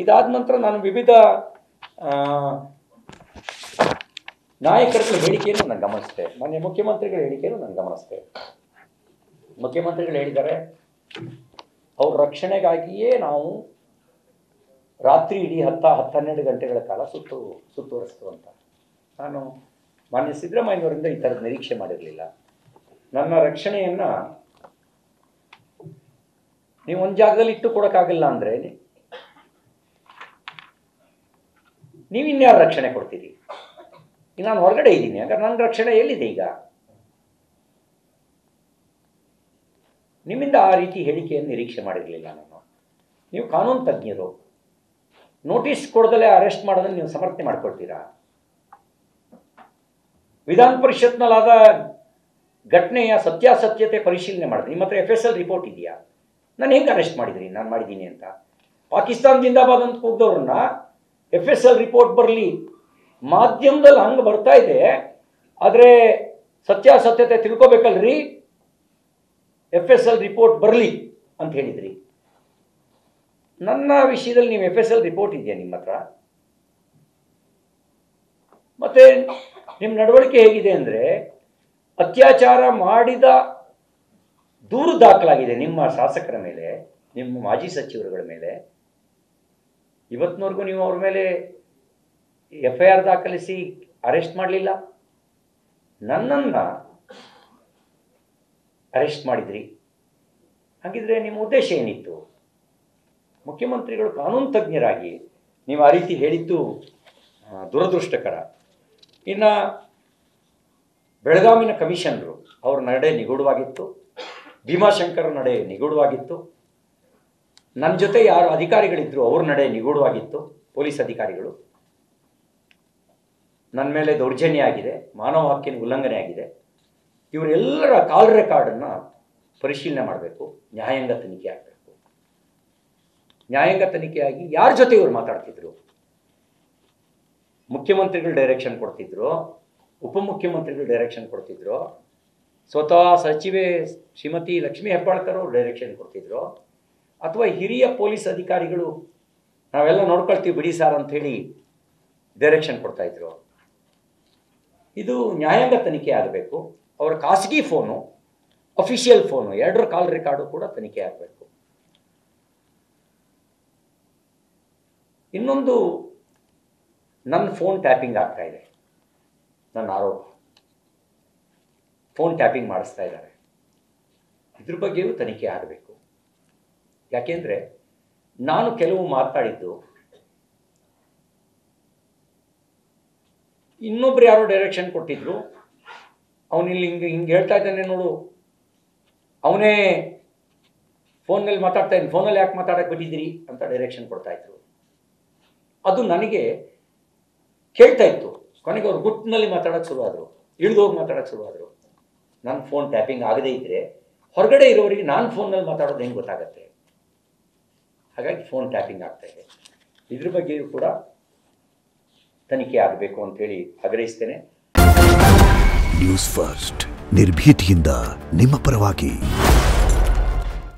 ಇದಾದ ನಂತರ ನಾನು ವಿವಿಧ ನಾಯಕರುಗಳ ಹೇಳಿಕೆಯನ್ನು ನಾನು ಗಮನಿಸಿದೆ. ಮಾನ್ಯ ಮುಖ್ಯಮಂತ್ರಿಗಳ ಹೇಳಿಕೆಯನ್ನು ನಾನು ಗಮನಿಸಿದೆ. ಮುಖ್ಯಮಂತ್ರಿಗಳು ಹೇಳಿದ್ದಾರೆ, ಅವ್ರ ರಕ್ಷಣೆಗಾಗಿಯೇ ನಾವು ರಾತ್ರಿ ಇಡೀ 10-12 ಗಂಟೆಗಳ ಕಾಲ ಸುತ್ತುವರಿಸ್ತು ಅಂತ. ನಾನು ಮಾನ್ಯ ಸಿದ್ದರಾಮಯ್ಯನವರಿಂದ ಈ ಥರದ ನಿರೀಕ್ಷೆ ಮಾಡಿರಲಿಲ್ಲ. ನನ್ನ ರಕ್ಷಣೆಯನ್ನು ನೀವು ಒಂದು ಜಾಗದಲ್ಲಿ ಇಟ್ಟು ಕೊಡೋಕ್ಕಾಗಲ್ಲ ಅಂದರೆ ನೀವು ಇನ್ಯಾರು ರಕ್ಷಣೆ ಕೊಡ್ತೀರಿ? ಈಗ ನಾನು ಹೊರಗಡೆ ಇದ್ದೀನಿ, ಹಾಗಾದ್ರೆ ನನ್ನ ರಕ್ಷಣೆ ಎಲ್ಲಿದೆ? ಈಗ ನಿಮ್ಮಿಂದ ಆ ರೀತಿ ಹೇಳಿಕೆಯನ್ನು ನಿರೀಕ್ಷೆ ಮಾಡಿರಲಿಲ್ಲ ನಾನು. ನೀವು ಕಾನೂನು ತಜ್ಞರು, ನೋಟಿಸ್ ಕೊಡದಲ್ಲೇ ಅರೆಸ್ಟ್ ಮಾಡೋದನ್ನು ನೀವು ಸಮರ್ಥನೆ ಮಾಡ್ಕೊಳ್ತೀರಾ? ವಿಧಾನ ಪರಿಷತ್ನಲ್ಲಾದ ಘಟನೆಯ ಸತ್ಯಾಸತ್ಯತೆ ಪರಿಶೀಲನೆ ಮಾಡಿದ್ರೆ ನಿಮ್ಮ ಹತ್ರ FSL ರಿಪೋರ್ಟ್ ಇದೆಯಾ? ನಾನು ಹೆಂಗೆ ಅರೆಸ್ಟ್ ಮಾಡಿದ್ರಿ ನಾನು ಮಾಡಿದ್ದೀನಿ ಅಂತ? ಪಾಕಿಸ್ತಾನ ಜಿಂದಾಬಾದ್ ಅಂತ ಕೂಗ್ದವ್ರನ್ನ FSL ರಿಪೋರ್ಟ್ ಬರಲಿ, ಮಾಧ್ಯಮದಲ್ಲಿ ಹಂಗೆ ಬರ್ತಾ ಇದೆ, ಆದರೆ ಸತ್ಯಾಸತ್ಯತೆ ತಿಳ್ಕೊಬೇಕಲ್ರಿ, FSL ರಿಪೋರ್ಟ್ ಬರಲಿ ಅಂತ ಹೇಳಿದ್ರಿ. ನನ್ನ ವಿಷಯದಲ್ಲಿ ನೀವು FSL ರಿಪೋರ್ಟ್ ಇದೆಯಾ ನಿಮ್ಮ ಹತ್ರ? ಮತ್ತೆ ನಿಮ್ಮ ನಡವಳಿಕೆ ಹೇಗಿದೆ ಅಂದರೆ, ಅತ್ಯಾಚಾರ ಮಾಡಿದ ದೂರು ದಾಖಲಾಗಿದೆ ನಿಮ್ಮ ಶಾಸಕರ ಮೇಲೆ, ನಿಮ್ಮ ಮಾಜಿ ಸಚಿವರುಗಳ ಮೇಲೆ. ಇವತ್ತಿನವರೆಗೂ ನೀವು ಅವ್ರ ಮೇಲೆ FIR ದಾಖಲಿಸಿ ಅರೆಸ್ಟ್ ಮಾಡಲಿಲ್ಲ. ನನ್ನನ್ನು ಅರೆಸ್ಟ್ ಮಾಡಿದ್ರಿ. ಹಾಗಿದ್ರೆ ನಿಮ್ಮ ಉದ್ದೇಶ ಏನಿತ್ತು? ಮುಖ್ಯಮಂತ್ರಿಗಳು ಕಾನೂನು ತಜ್ಞರಾಗಿ ನೀವು ಆ ರೀತಿ ಹೇಳಿದ್ದು ದುರದೃಷ್ಟಕರ. ಇನ್ನು ಬೆಳಗಾವಿನ ಕಮಿಷನರು ಅವ್ರ ನಡೆ ನಿಗೂಢವಾಗಿತ್ತು, ಭೀಮಾಶಂಕರ್ ನಡೆ ನಿಗೂಢವಾಗಿತ್ತು, ನನ್ನ ಜೊತೆ ಯಾರು ಅಧಿಕಾರಿಗಳಿದ್ರು ಅವ್ರ ನಡೆ ನಿಗೂಢವಾಗಿತ್ತು. ಪೊಲೀಸ್ ಅಧಿಕಾರಿಗಳು ನನ್ನ ಮೇಲೆ ದೌರ್ಜನ್ಯ ಆಗಿದೆ, ಮಾನವ ಹಕ್ಕಿನ ಉಲ್ಲಂಘನೆ ಆಗಿದೆ. ಇವರೆಲ್ಲರ ಕಾಲ್ ರೆಕಾರ್ಡನ್ನು ಪರಿಶೀಲನೆ ಮಾಡಬೇಕು, ನ್ಯಾಯಾಂಗ ತನಿಖೆ ಆಗಬೇಕು. ನ್ಯಾಯಾಂಗ ತನಿಖೆಯಾಗಿ ಯಾರ ಜೊತೆ ಇವರು ಮಾತಾಡ್ತಿದ್ರು? ಮುಖ್ಯಮಂತ್ರಿಗಳು ಡೈರೆಕ್ಷನ್ ಕೊಡ್ತಿದ್ರು, ಉಪಮುಖ್ಯಮಂತ್ರಿಗಳು ಡೈರೆಕ್ಷನ್ ಕೊಡ್ತಿದ್ರು, ಸ್ವತಃ ಸಚಿವೆ ಶ್ರೀಮತಿ ಲಕ್ಷ್ಮೀ ಹೆಬ್ಬಾಳ್ಕರ್ ಅವರು ಡೈರೆಕ್ಷನ್ ಕೊಡ್ತಿದ್ರು, ಅಥವಾ ಹಿರಿಯ ಪೊಲೀಸ್ ಅಧಿಕಾರಿಗಳು ನಾವೆಲ್ಲ ನೋಡ್ಕೊಳ್ತೀವಿ ಬಿಡಿ ಸಾರ್ ಅಂಥೇಳಿ ಡೈರೆಕ್ಷನ್ ಕೊಡ್ತಾಯಿದ್ರು? ಇದು ನ್ಯಾಯಾಂಗ ತನಿಖೆ ಆಗಬೇಕು. ಅವರ ಖಾಸಗಿ ಫೋನು, ಅಫಿಷಿಯಲ್ ಫೋನು, ಎರಡರ ಕಾಲ್ ರೆಕಾರ್ಡು ಕೂಡ ತನಿಖೆ ಆಗಬೇಕು. ಇನ್ನೊಂದು, ನನ್ನ ಫೋನ್ ಟ್ಯಾಪಿಂಗ್ ಆಗ್ತಾ ಇದೆ, ನನ್ನ ಆರೋಪ. ಫೋನ್ ಟ್ಯಾಪಿಂಗ್ ಮಾಡಿಸ್ತಾ ಇದ್ದಾರೆ. ಇದ್ರ ಬಗ್ಗೆಯೂ ತನಿಖೆ ಆಗಬೇಕು. ಯಾಕೆಂದರೆ ನಾನು ಕೆಲವು ಮಾತಾಡಿದ್ದು ಇನ್ನೊಬ್ರು ಯಾರೋ ಡೈರೆಕ್ಷನ್ ಕೊಟ್ಟಿದ್ರು, ಅವನಿಲ್ಲಿ ಹಿಂಗೆ ಹೇಳ್ತಾ ಇದ್ದಾನೆ ನೋಡು, ಅವನೇ ಫೋನಲ್ಲಿ ಮಾತಾಡ್ತಾ ಇದ್ದೀನಿ, ಫೋನಲ್ಲಿ ಯಾಕೆ ಮಾತಾಡಕ್ಕೆ ಬಿಟ್ಟಿದ್ದೀರಿ ಅಂತ ಡೈರೆಕ್ಷನ್ ಕೊಡ್ತಾಯಿದ್ರು. ಅದು ನನಗೆ ಕೇಳ್ತಾ ಇತ್ತು. ಕೊನೆಗೆ ಅವ್ರು ಗುಟ್ಟಿನಲ್ಲಿ ಮಾತಾಡೋಕ್ಕೆ ಶುರುವಾದರು, ಇಳಿದೋಗಿ ಮಾತಾಡೋಕ್ಕೆ ಶುರುವಾದರು. ನನ್ನ ಫೋನ್ ಟ್ಯಾಪಿಂಗ್ ಆಗದೇ ಇದ್ದರೆ ಹೊರಗಡೆ ಇರೋರಿಗೆ ನಾನು ಫೋನಲ್ಲಿ ಮಾತಾಡೋದು ಹೆಂಗೆ ಗೊತ್ತಾಗತ್ತೆ? ಹಾಗಾಗಿ ಫೋನ್ ಟ್ಯಾಪಿಂಗ್ ಆಗ್ತಾಯಿದೆ. ಇದ್ರ ಬಗ್ಗೆಯೂ ಕೂಡ ತನಿಖೆ ಆಗಬೇಕು ಅಂತೇಳಿ ಆಗ್ರಹಿಸ್ತೇನೆ. ನ್ಯೂಸ್ ಫಸ್ಟ್, ನಿರ್ಭೀತಿಯಿಂದ ನಿಮ್ಮ ಪರವಾಗಿ.